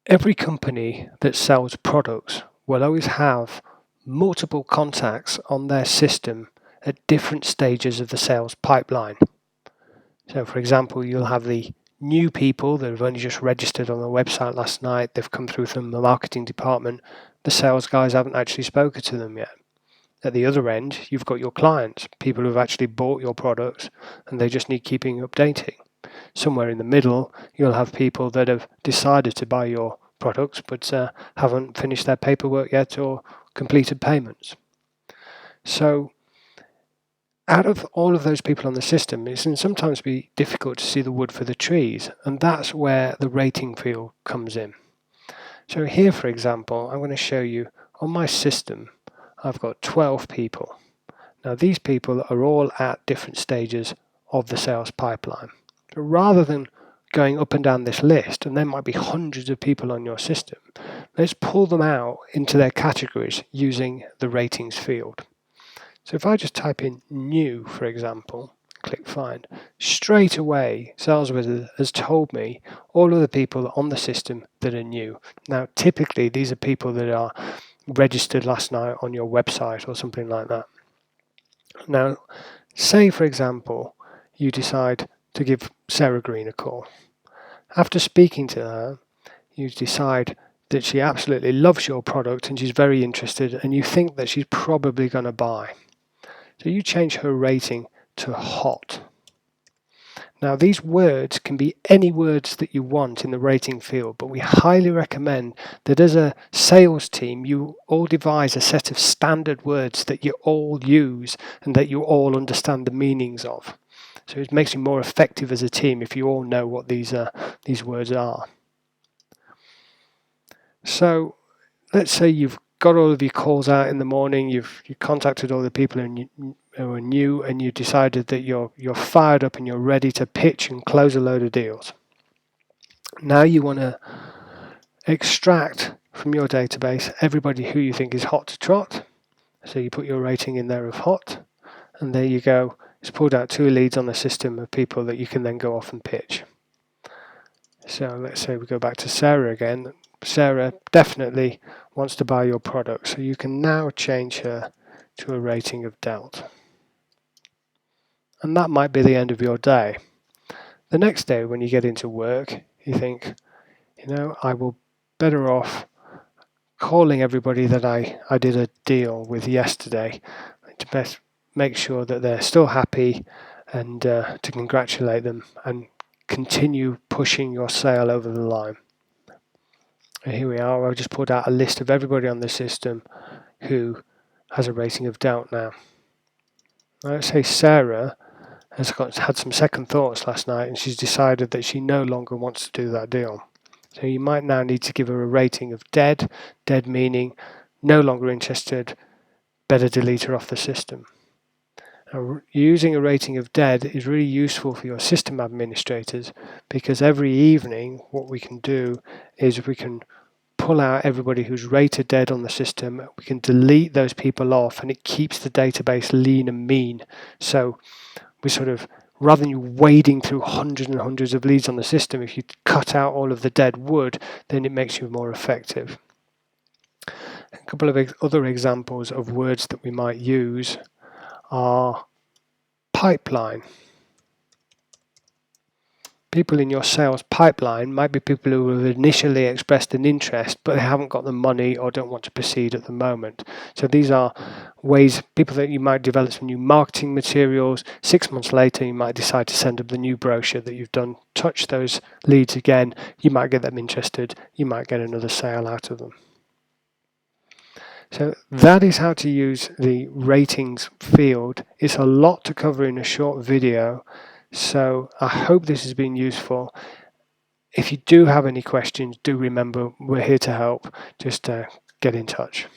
Every company that sells products will always have multiple contacts on their system at different stages of the sales pipeline. So for example, you'll have the new people that have only just registered on the website last night. They've come through from the marketing department. The sales guys haven't actually spoken to them yet. At the other end, you've got your clients, people who have actually bought your products and they just need keeping updating. Somewhere in the middle, you'll have people that have decided to buy your products but haven't finished their paperwork yet or completed payments. So out of all of those people on the system, it can sometimes be difficult to see the wood for the trees, and that's where the rating field comes in. So here, for example, I'm going to show you on my system, I've got 12 people. Now these people are all at different stages of the sales pipeline. So rather than going up and down this list, and there might be hundreds of people on your system, let's pull them out into their categories using the ratings field. So if I just type in new, for example, click find, straight away SalesWizard has told me all of the people on the system that are new. Now typically these are people that are registered last night on your website or something like that. Now say for example you decide to give Sarah Green a call. After speaking to her, you decide that she absolutely loves your product and she's very interested and you think that she's probably going to buy. So you change her rating to hot. Now these words can be any words that you want in the rating field, but we highly recommend that as a sales team you all devise a set of standard words that you all use and that you all understand the meanings of. So it makes you more effective as a team if you all know what these words are. So let's say you've got all of your calls out in the morning, you contacted all the people who are new, and you decided that you're fired up and you're ready to pitch and close a load of deals. Now you want to extract from your database everybody who you think is hot to trot. So you put your rating in there of hot, and there you go. It's pulled out 2 leads on the system of people that you can then go off and pitch. So let's say we go back to Sarah again. Sarah definitely wants to buy your product, so you can now change her to a rating of dealt. And that might be the end of your day. The next day when you get into work, you think, I will better off calling everybody that I did a deal with yesterday to best make sure that they're still happy and to congratulate them and continue pushing your sale over the line. And here we are. I've just pulled out a list of everybody on the system who has a rating of doubt now. Now let's say Sarah has had some second thoughts last night and she's decided that she no longer wants to do that deal. So you might now need to give her a rating of dead meaning no longer interested, better delete her off the system. Now, using a rating of dead is really useful for your system administrators because every evening what we can do is we can pull out everybody who's rated dead on the system, we can delete those people off, and it keeps the database lean and mean. So we sort of, rather than you wading through hundreds and hundreds of leads on the system, if you cut out all of the dead wood, then it makes you more effective. A couple of other examples of words that we might use are pipeline. People in your sales pipeline might be people who have initially expressed an interest but they haven't got the money or don't want to proceed at the moment. So these are ways, people that you might develop some new marketing materials. 6 months later you might decide to send them the new brochure that you've done, touch those leads again, you might get them interested, you might get another sale out of them. So that is how to use the ratings field. It's a lot to cover in a short video, so I hope this has been useful. If you do have any questions, do remember we're here to help. Just get in touch.